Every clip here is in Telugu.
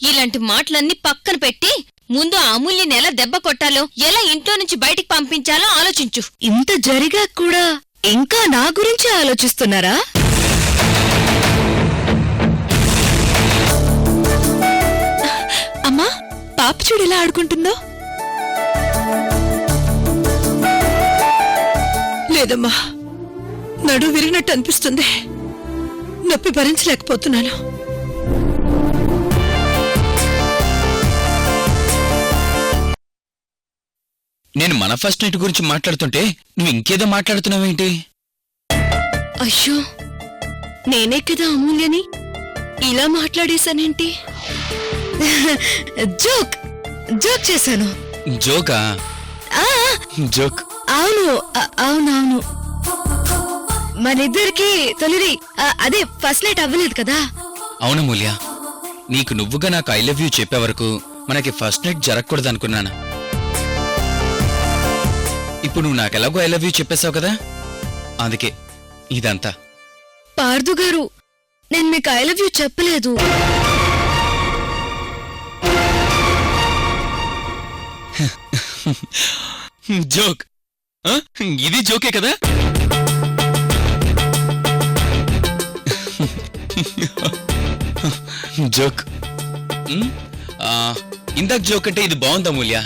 ఇలాంటి మాటలన్నీ పక్కన పెట్టి ముందు ఆ అమూల్యని ఎలా దెబ్బ కొట్టాలో, ఎలా ఇంట్లో నుంచి బయటికి పంపించాలో ఆలోచించు. ఇంత జరిగా కూడా ఇంకా నా గురించి ఆలోచిస్తున్నారా? అమ్మా, పాప చూడు ఎలా ఆడుకుంటుందో. లేదమ్మా, నడు విరిగినట్టు అనిపిస్తుంది. నొప్పి భరించలేకపోతున్నాను. నేను మన ఫస్ట్ నైట్ గురించి మాట్లాడుతుంటే నువ్వు ఇంకేదో మాట్లాడుతున్నావేంటి? అయ్యో, నేనే కదా అమూల్యని ఇలా మాట్లాడేశానేంటి? జోక్ జోక్ చేశాను. జోకా? జోక్. అవును అవునవును, మనిద్దరికి తొలిరి అదే ఫస్ట్ నైట్ అవ్వలేదు కదా. అవును మూల్య, నీకు నువ్వుగా నాకు ఐ లవ్ యూ చెప్పే వరకు మనకి ఫస్ట్ నైట్ జరగకూడదు అనుకున్నాను. ఇప్పుడు నువ్వు నాకెలాగో ఐ లవ్ యూ చెప్పేశావు కదా, అందుకే ఇదంతా. పార్దు గారు, నేను మీకు ఐ లవ్ యూ చెప్పలేదు. జోక్? ఇది జోకే కదా? జోక్. ఇందాక జోక్ అంటే ఇది బాగుందా మూల్య?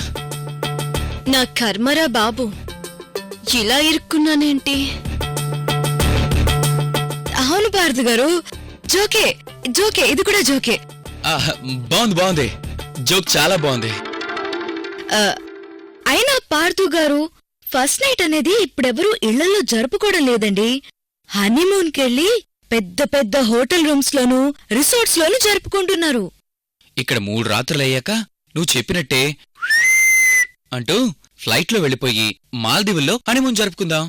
నా కర్మరా బాబు, ఇలా ఇరుక్కున్నానేంటి? అవును పార్దు గారు, జోకే జోకే, ఇది కూడా జోకే. బాగుంది బాగుంది, జోక్ చాలా బాగుంది. అయినా పార్దు గారు, ఫస్ట్ నైట్ అనేది ఇప్పుడెవరూ ఇళ్లలో జరుపుకోవడం లేదండి. హనీమూన్ కెళ్ళి పెద్ద పెద్ద హోటల్ రూమ్స్ లోనూ రిసార్ట్స్ లోనూ జరుపుకుంటున్నారు. ఇక్కడ 3 రాత్రులయ్యాక నువ్వు చెప్పినట్టే అంటూ ఫ్లైట్ లో వెళ్ళిపోయి మాల్దీవుల్లో హనీమూన్ జరుపుకుందాం.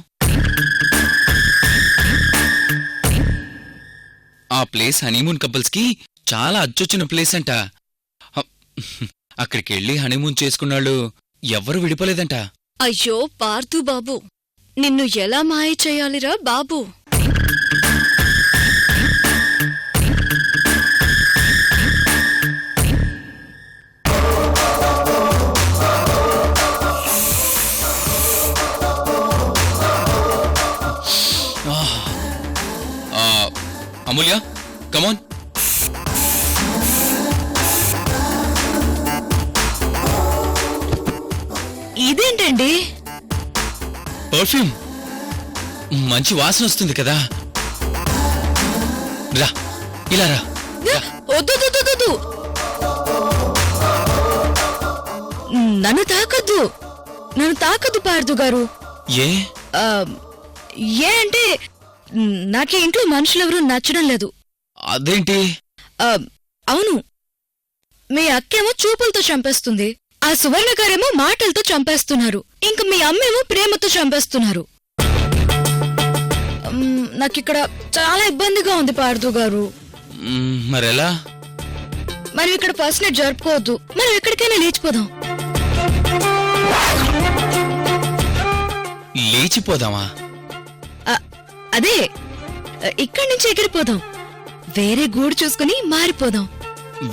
ఆ ప్లేస్ హనీమూన్ కపుల్స్ కి చాలా అచ్చొచ్చిన ప్లేస్ అంట. అక్కడికి వెళ్ళి హనీమూన్ చేసుకున్నాళ్ళు ఎవ్వరూ విడిపోలేదంట. అయ్యో పార్దు బాబు, నిన్ను ఎలా మాయ చేయాలిరా బాబు? అమూల్య, కమాన్. ఇదేంటండి? పర్ఫ్యూమ్. మంచి వాసన వస్తుంది కదా. రా, ఇలా రా. వద్దు, నన్ను తాకద్దు, నన్ను తాకద్దు పార్దు గారు. ఏ? ఏ అంటే నాకే ఇంట్లో మనుషులెవరూ నచ్చడం లేదు. అదేంటి? అవును, మీ అక్కేమో చూపులతో చంపేస్తుంది, ఆ సువర్ణ గారేమో మాటలతో చంపేస్తున్నారు, ఇంక మీ అమ్మేమో ప్రేమతో చంపేస్తున్నారు. నాకిక్కడ చాలా ఇబ్బందిగా ఉంది పార్దు గారు. మరెలా? మనం ఇక్కడ ఫస్ట్ నైట్ జరుపుకోవద్దు, మనం ఎక్కడికైనా లేచిపోదాం. లేచిపోదామా? అదే, ఇక్కడి నుంచి ఎగిరిపోదాం, వేరే గూడు చూసుకుని మారిపోదాం.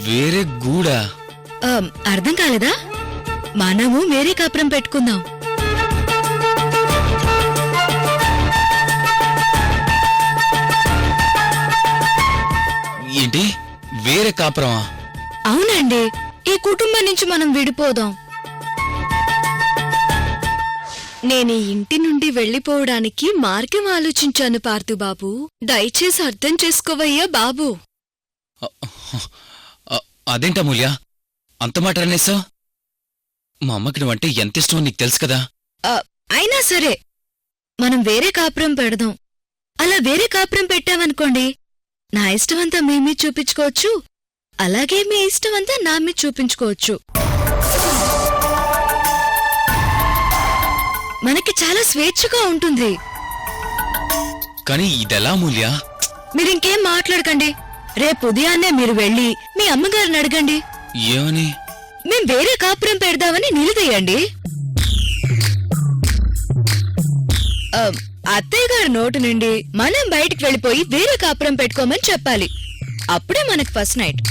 వేరే గూడా? అర్థం కాలేదా? మనము వేరే కాపురం పెట్టుకుందాం. ఏంటి, వేరే కాపురమా? అవునండి, ఈ కుటుంబం నుంచి మనం విడిపోదాం. నేను ఇంటి నుండి వెళ్లిపోవడానికి మార్గం ఆలోచించాను పార్దు బాబు, దయచేసి అర్థం చేసుకోవయ్యా బాబు. అదేంటా మూల్య, అంత మాట అనేసావు? మా అమ్మకి నువ్వంటే ఎంత ఇష్టమో నీకు తెలుసు కదా. అయినా సరే, మనం వేరే కాపురం పెడదాం. అలా వేరే కాపురం పెట్టామనుకోండి, నా ఇష్టమంతా మీ మీద చూపించుకోవచ్చు, అలాగే మీ ఇష్టమంతా నా మీద చూపించుకోవచ్చు. మనకి చాలా స్వేచ్ఛగా ఉంటుంది. కానీ ఇదెలా మూల్య? మీరింకేం మాట్లాడకండి, రేపు ఉదయాన్నే మీరు వెళ్ళి మీ అమ్మగారిని అడగండి. ఏమని? మేం వేరే కాపురం పెడదామని నిలదీయండి. అత్తయ్య గారి నోటు నుండి మనం బయటికి వెళ్ళిపోయి వేరే కాపురం పెట్టుకోమని చెప్పాలి. అప్పుడే మనకు ఫస్ట్ నైట్.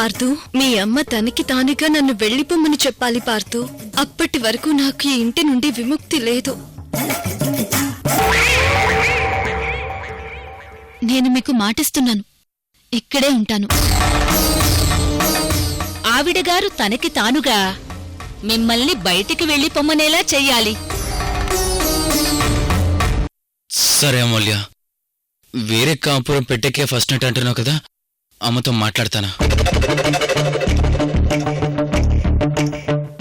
పార్థు, మీ అమ్మ తనకి తానుగా నన్ను వెళ్ళిపోమని చెప్పాలి పార్థు. అప్పటి వరకు నాకు ఈ ఇంటి నుండి విముక్తి లేదు. నేను మీకు మాటిస్తున్నాను, ఇక్కడే ఉంటాను. ఆవిడగారు తనకి తానుగా మిమ్మల్ని బయటికి వెళ్ళిపోమ్మనేలా చెయ్యాలి. సరే అమూల్య, వేరే కాపురం పెట్టకే ఫస్ట్ నైట్ అంటున్నావు కదా, అమ్మతో మాట్లాడతానా?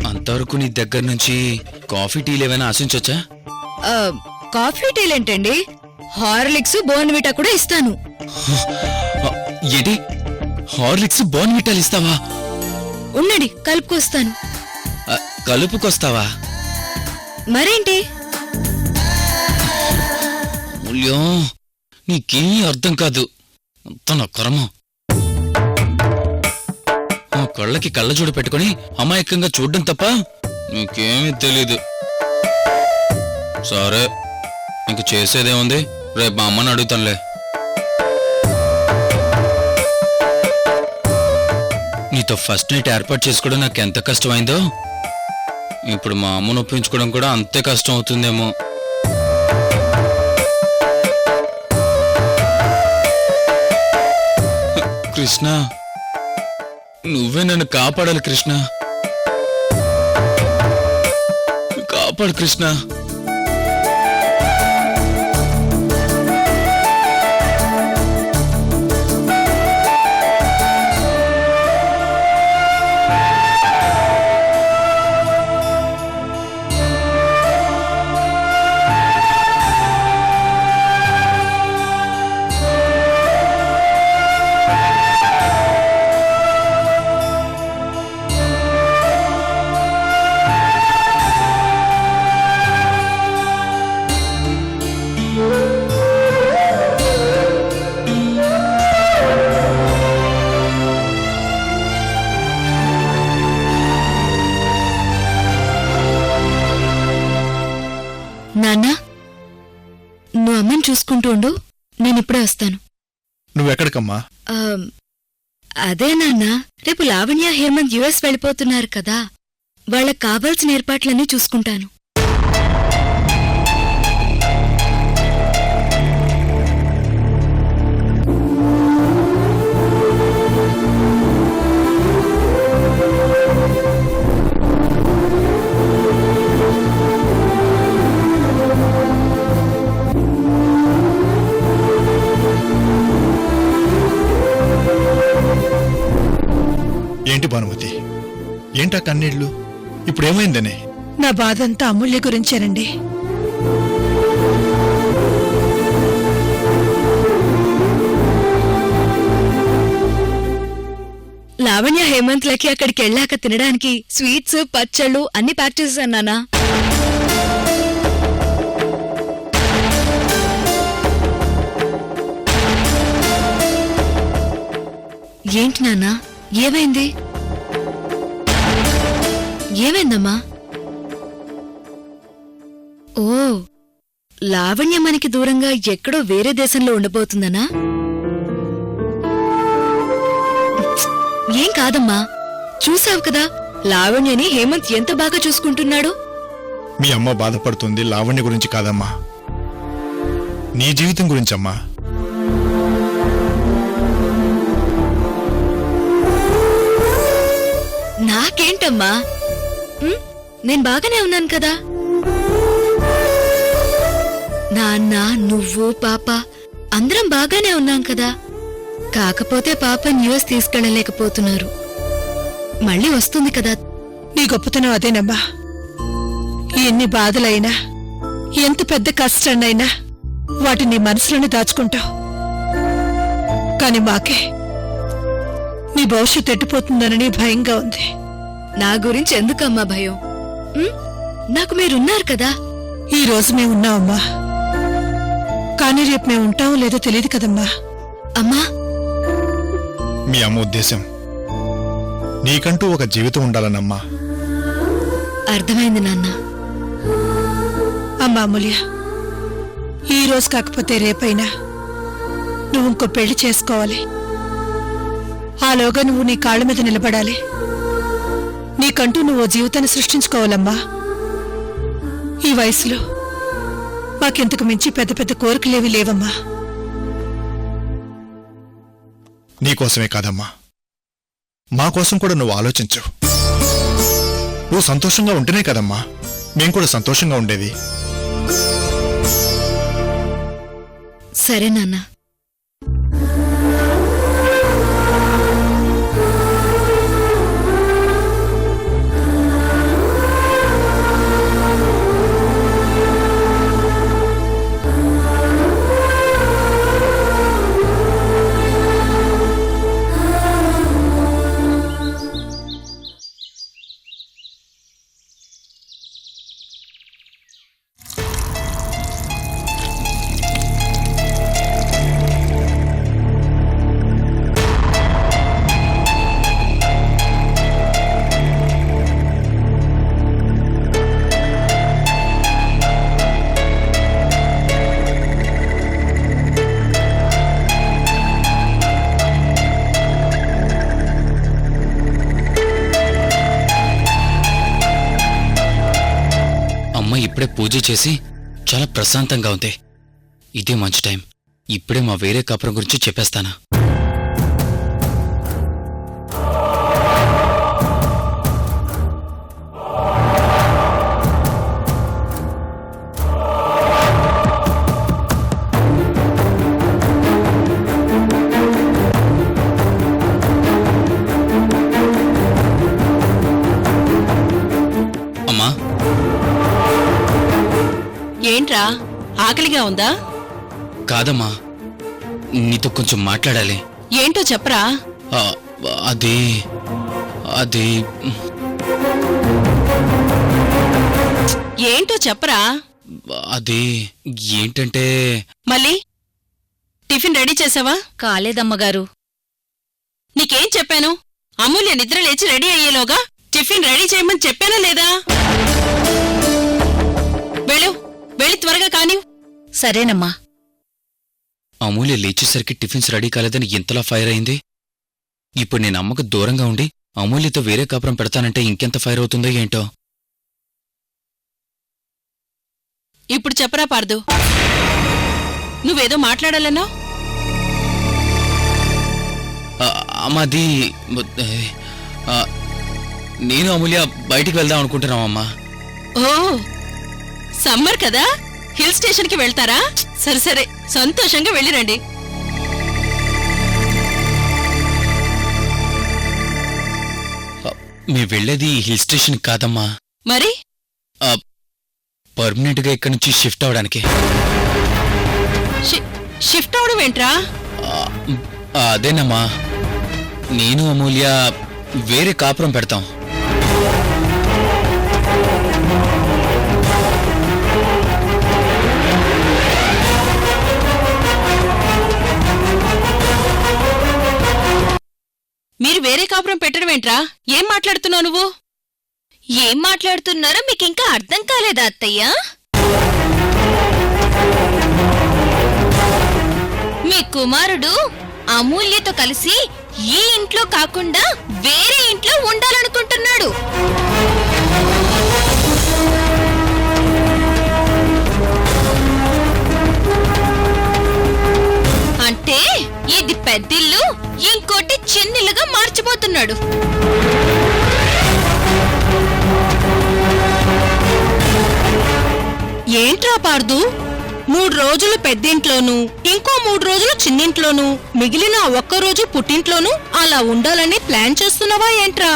అంతవరకు నీ దగ్గర నుంచి కాఫీ టీలు ఏమైనా ఆశించొచ్చా? కాఫీ టీలేంటండి, హార్లిక్స్ బోర్న్విటా కూడా ఇస్తాను. ఏంటి, హార్లిక్స్ బోర్న్విటాలు ఇస్తావా? ఉండండి, కలుపుకొస్తాను. కలుపుకొస్తావా? మరేంటి? అమూల్యం, నీకేం అర్థం కాదు, అంత నా కర్మ. ఆ కళ్ళకి కళ్ళజోడు పెట్టుకుని అమాయకంగా చూడ్డం తప్ప నీకేమీ తెలీదు. సరే, ఇంక చేసేదేముంది, రేపు మా అమ్మని అడుగుతానులే. నీతో ఫస్ట్ నైట్ ఏర్పాటు చేసుకోవడం నాకు ఎంత కష్టమైందో, ఇప్పుడు మా అమ్మను ఒప్పించుకోవడం కూడా అంతే కష్టం అవుతుందేమో. కృష్ణ, నువ్వే నన్ను కాపాడాలి కృష్ణ, కాపాడు కృష్ణ. నాన్నా, నువ్వు అమ్మని చూసుకుంటూ ఉండు, నేనిప్పుడే వస్తాను. నువ్వెక్కడికమ్మా? అదే నాన్నా, రేపు లావణ్య, హేమంత్ యుఎస్ వెళ్ళిపోతున్నారు కదా, వాళ్ళకి కావాల్సిన ఏర్పాట్లన్నీ చూసుకుంటాను. ఏంటి భానుమతి, ఏంటా కన్నీళ్లు? ఇప్పుడేమైందనే? నా బాధంతా అమూల్య గురించేనండి. లావణ్య, హేమంత్లకి అక్కడికి వెళ్ళాక తినడానికి స్వీట్స్, పచ్చళ్ళు అన్ని ప్యాక్ చేసేసాను నాన్నా. ఏంటి నాన్నా, ఏమైంది? ఏమైందమ్మా? ఓ, లావణ్య మనకి దూరంగా ఎక్కడో వేరే దేశంలో ఉండబోతుందనా? ఏం కాదమ్మా, చూసావు కదా లావణ్యని హేమంత్ ఎంత బాగా చూసుకుంటున్నాడు. మీ అమ్మ బాధపడుతుంది లావణ్య గురించి కాదమ్మా, నీ జీవితం గురించమ్మా. నాకేంటమ్మా, నేను బాగానే ఉన్నాను కదా. నాన్న, నువ్వు, పాప అందరం బాగానే ఉన్నాం కదా. కాకపోతే పాప న్యూస్ తీసుకెళ్ళలేకపోతున్నారు. మళ్ళీ వస్తుంది కదా. నీ గొప్పతనం అదేనమ్మా. ఎన్ని బాధలైనా, ఎంత పెద్ద కష్టాన్నైనా వాటిని మనసులోనే దాచుకుంటావు. కాని మాకే నీ భవిష్యత్తు ఎట్టిపోతుందనని భయంగా ఉంది. నా గురించి ఎందుకమ్మా భయం? నాకు మీరున్నారు కదా. ఈ రోజు మేము ఉన్నామమ్మా, కానీ రేపు మేము ఉంటామో లేదో తెలియదు కదమ్మా. అమ్మా, మీ అమ్మ ఉద్దేశం నీకంటూ ఒక జీవితం ఉండాలనమ్మా. అర్థమైంది నాన్న. అమ్మా అమూల్య, ఈ రోజు కాకపోతే రేపైనా నువ్వు ఇంకో పెళ్లి చేసుకోవాలి. ఆలోగా నువ్వు నీ కాళ్ళ మీద నిలబడాలి. నీకంటూ నువ్వు జీవితాన్ని సృష్టించుకోవాలమ్మా. ఈ వయసులో మాకెంతకు మించి పెద్ద పెద్ద కోరికలేవి లేవమ్మా. నీకోసమే కాదమ్మా, మా కోసం కూడా నువ్వు ఆలోచించు. నువ్వు సంతోషంగా ఉంటేనే కదమ్మా మేం కూడా సంతోషంగా ఉండేది. సరే నాన్న. ఇప్పుడే పూజ చేసి చాలా ప్రశాంతంగా ఉంది. ఇదే మంచి టైం. ఇప్పుడే మా వేరే కాపురం గురించి చెప్పేస్తానా. అమ్మా, ఏంట్రా, ఆకలిగా ఉందా? కాదమ్మా, నీతో కొంచెం మాట్లాడాలి. ఏంటో చెప్పరా. అది ఏంటో చెప్పరా. అది ఏంటంటే మళ్ళీ టిఫిన్ రెడీ చేసావా? కాలేదమ్మగారు. నీకేం చెప్పాను? అమూల్య నిద్ర లేచి రెడీ అయ్యేలోగా టిఫిన్ రెడీ చేయమని చెప్పానా లేదా? వెళ్ళి త్వరగా కాని. సరేనమ్మా. అమూల్య లేచేసరికి టిఫిన్స్ రెడీ కాలేదని ఎంతలా ఫైర్ అయింది. ఇప్పుడు నేను అమ్మకు దూరంగా ఉండి అమూల్యతో వేరే కాపురం పెడతానంటే ఇంకెంత ఫైర్ అవుతుందో ఏంటో. ఇప్పుడు చెప్పరా పార్దు, నువ్వేదో మాట్లాడాలన్నా? అమ్మాది, నేను అమూల్య బయటికి వెళ్దాం అనుకుంటున్నామమ్మా. ఓ, సమ్మర్ కదా, హిల్ స్టేషన్ కి వెళ్తారా? సరే సరే, సంతోషంగా వెళ్ళిరండి. మీ వెళ్ళేది హిల్ స్టేషన్ కాదమ్మా. మరి పర్మనెంట్ గా ఇక్కడి నుంచి షిఫ్ట్ అవడానికి. షిఫ్ట్ అవడం ఏంట్రా? అదేనమ్మా, నేను అమూల్య వేరే కాపురం పెడతాం. మీరు వేరే కాపురం పెట్టడం ఏంట్రా? ఏం మాట్లాడుతున్నావు నువ్వు? ఏం మాట్లాడుతున్నారో మీకింకా అర్థం కాలేదా అత్తయ్యా? మీ కుమారుడు అమూల్యతో కలిసి ఈ ఇంట్లో కాకుండా వేరే ఇంట్లో ఉండాలనుకుంటున్నాడు. అంటే ఇది పెద్దిల్లు, ఇంకోటి చిన్నిల్లుగా మార్చిపోతున్నాడు. ఏంట్రా పార్దు, 3 రోజులు పెద్దింట్లోనూ ఇంకో 3 రోజులు చిన్నింట్లోనూ మిగిలిన ఒక్కరోజు పుట్టింట్లోనూ అలా ఉండాలని ప్లాన్ చేస్తున్నావా ఏంట్రా?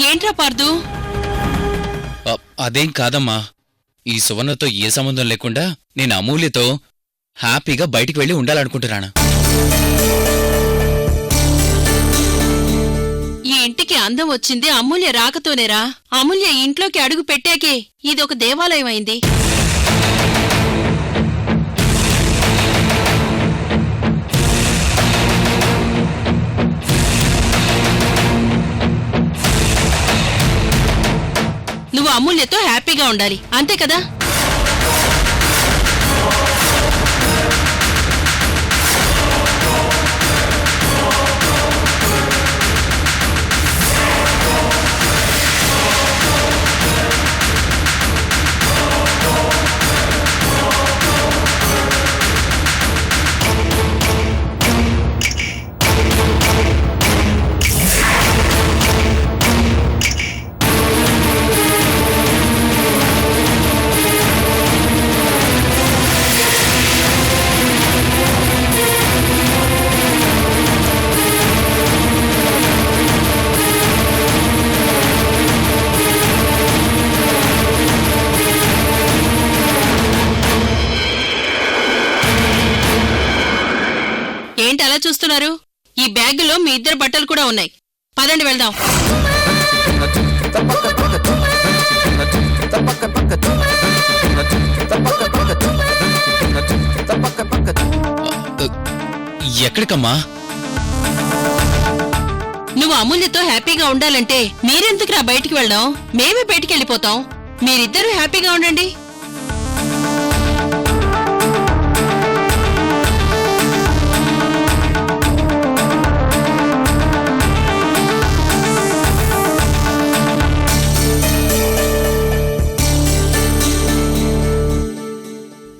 ఏంట్రా పార్దు? అదేం కాదమ్మా, ఈ సువర్ణతో ఏ సంబంధం లేకుండా నేను అమూల్యతో హ్యాపీగా బయటికి వెళ్ళి ఉండాలనుకుంటున్నాను. ఈ ఇంటికి అందం వచ్చింది అమూల్య రాకతోనేరా. అమూల్య ఇంట్లోకి అడుగు పెట్టాకే ఇదొక దేవాలయం అయింది. నువ్వు అమూల్యతో హ్యాపీగా ఉండాలి, అంతే కదా? అలా చూస్తున్నారు? ఈ బ్యాగులో మీ ఇద్దరు బట్టలు కూడా ఉన్నాయి. పదండి వెళ్దాం. ఎక్కడికమ్మా? నువ్వు అమూల్యతో హ్యాపీగా ఉండాలంటే మీరెందుకురా బయటికి వెళ్దాం? మేమే బయటికి వెళ్ళిపోతాం. మీరిద్దరూ హ్యాపీగా ఉండండి.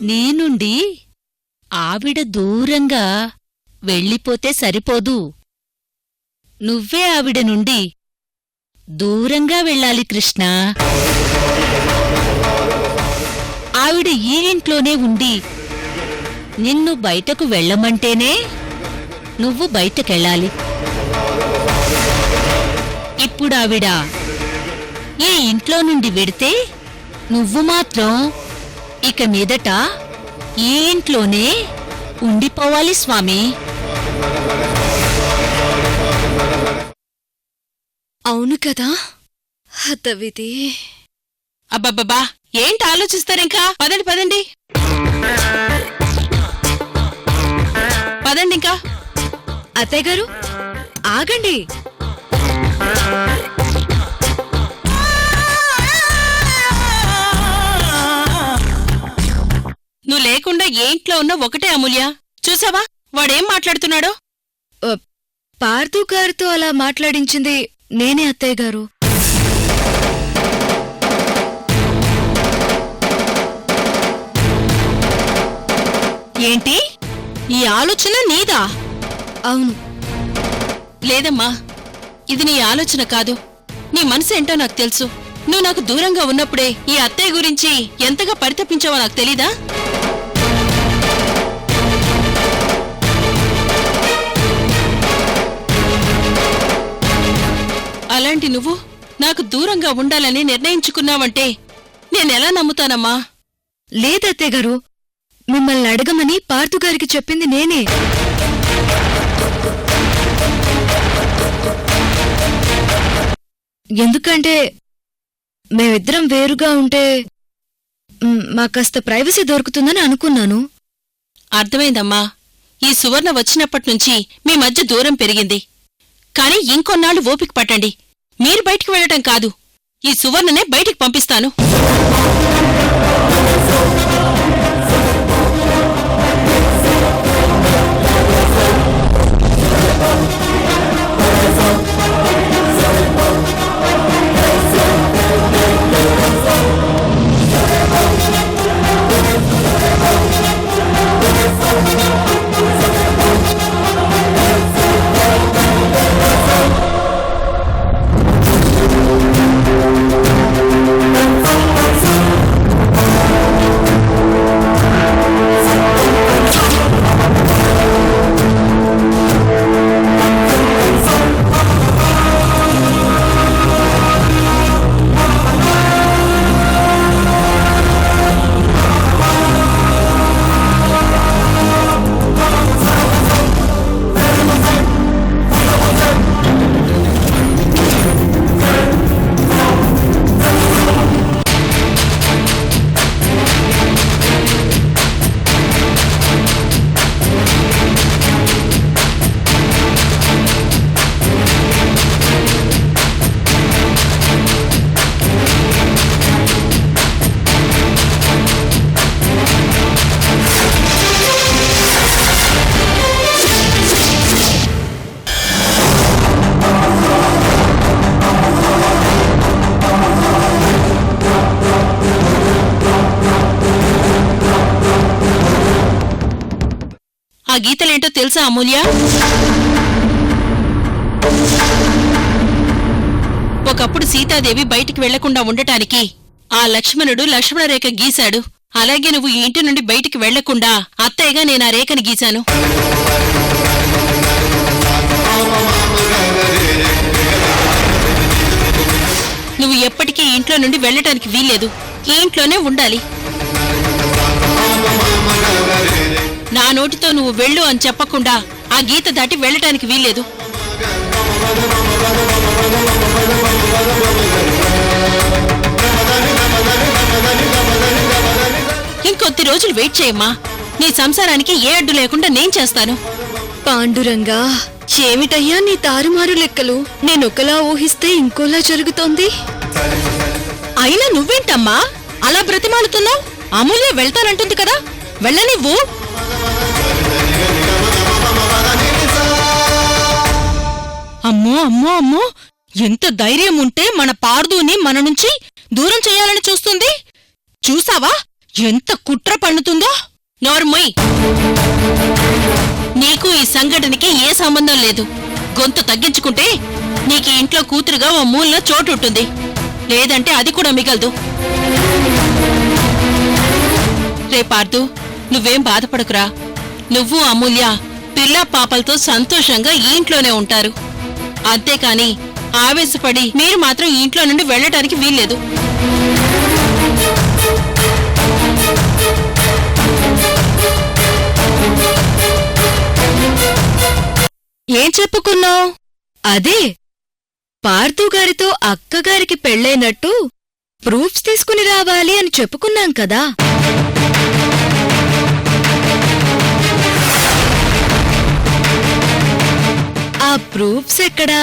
నేనుండి ఆవిడ దూరంగా వెళ్ళిపోతే సరిపోదు. నువ్వే ఆవిడ నుండి దూరంగా వెళ్ళాలి కృష్ణ. ఆవిడ ఈ ఇంట్లోనే ఉండి నిన్ను బయటకు వెళ్ళమంటేనే నువ్వు బయటకెళ్ళాలి. ఇప్పుడావిడ ఈ ఇంట్లో నుండి వెడితే నువ్వు మాత్రం ఇక మీదట ఈ ఇంట్లోనే ఉండిపోవాలి స్వామి. అవును కదా హతవిధి. అబ్బబ్బబ్బా, ఏంటి ఆలోచిస్తారింకా? పదండి పదండి పదండి ఇంకా. అత్తయ్య గారు ఆగండి. నువ్వు లేకుండా ఏ ఇంట్లో ఉన్నా ఒకటే అమూల్య. చూసావా వాడేం మాట్లాడుతున్నాడో? పార్థు గారితో అలా మాట్లాడించింది నేనే అత్తయ్య గారు. ఏంటి ఈ ఆలోచన నీదా? అవును. లేదమ్మా, ఇది నీ ఆలోచన కాదు. నీ మనసు ఏంటో నాకు తెలుసు. నువ్వు నాకు దూరంగా ఉన్నప్పుడే ఈ అత్తయ్య గురించి ఎంతగా పరితపించావో నాకు తెలీదా? అలాంటి నువ్వు నాకు దూరంగా ఉండాలని నిర్ణయించుకున్నావంటే నేనెలా నమ్ముతానమ్మా? లేదత్తయ్య గారు, మిమ్మల్ని అడగమని పార్థు గారికి చెప్పింది నేనే. ఎందుకంటే మేమిద్దరం వేరుగా ఉంటే మాకాస్త ప్రైవసీ దొరుకుతుందని అనుకున్నాను. అర్థమైందమ్మా. ఈ సువర్ణ వచ్చినప్పట్నుంచి మీ మధ్య దూరం పెరిగింది. కాని ఇంకొన్నాళ్లు ఓపిక పట్టండి. మీరు బయటికి వెళ్లటం కాదు, ఈ సువర్ణనే బయటికి పంపిస్తాను. ఆ గీతలేంటో తెలుసా అమూల్య? ఒకప్పుడు సీతాదేవి బయటికి వెళ్లకుండా ఉండటానికి ఆ లక్ష్మణుడు లక్ష్మణరేఖ గీశాడు. అలాగే నువ్వు ఈ ఇంటి నుండి బయటికి వెళ్లకుండా అత్తయ్యగా నేనా రేఖని గీశాను. నువ్వు ఎప్పటికీ ఈ ఇంట్లో నుండి వెళ్లటానికి వీల్లేదు. ఈ ఇంట్లోనే ఉండాలి. నా నోటితో నువ్వు వెళ్ళు అని చెప్పకుండా ఆ గీత దాటి వెళ్ళటానికి వీల్లేదు. ఇంకొద్ది రోజులు వెయిట్ చేయమ్మా. నీ సంసారానికి ఏ అడ్డు లేకుండా నేను చేస్తాను. పాండురంగా, ఏమిటయ్యా నీ తారుమారు లెక్కలు? నేనొకలా ఊహిస్తే ఇంకోలా జరుగుతోంది. అయినా నువ్వేంటమ్మా అలా బ్రతిమాలుతున్నావు? అమూల్య వెళ్తానంటుంది కదా, వెళ్ళనివ్వు. అమ్మో అమ్మో అమ్మో, ఎంత ధైర్యం ఉంటే మన పార్దుని మన నుంచి దూరం చేయాలని చూస్తుంది. చూసావా ఎంత కుట్ర పన్నుతుందో? నోర్మొయ్, నీకు ఈ సంఘటనకి ఏ సంబంధం లేదు. గొంతు తగ్గించుకుంటే నీకు ఇంట్లో కూతురుగా ఓ మూలలో చోటు ఉంటుంది, లేదంటే అది కూడా మిగలదు. రే పార్దు, నువ్వేం బాధపడకురా. నువ్వు అమూల్య పిల్లా పాపలతో సంతోషంగా ఈ ఇంట్లోనే ఉంటారు. అంతేకాని ఆవేశపడి మీరు మాత్రం ఈ ఇంట్లో నుండి వెళ్ళటానికి వీల్లేదు. ఏం చెప్పుకున్నావు? అదే, పార్థు గారితో అక్కగారికి పెళ్ళైనట్టు ప్రూఫ్స్ తీసుకుని రావాలి అని చెప్పుకున్నాం కదా. ఆ ప్రూఫ్స్ ఎక్కడా?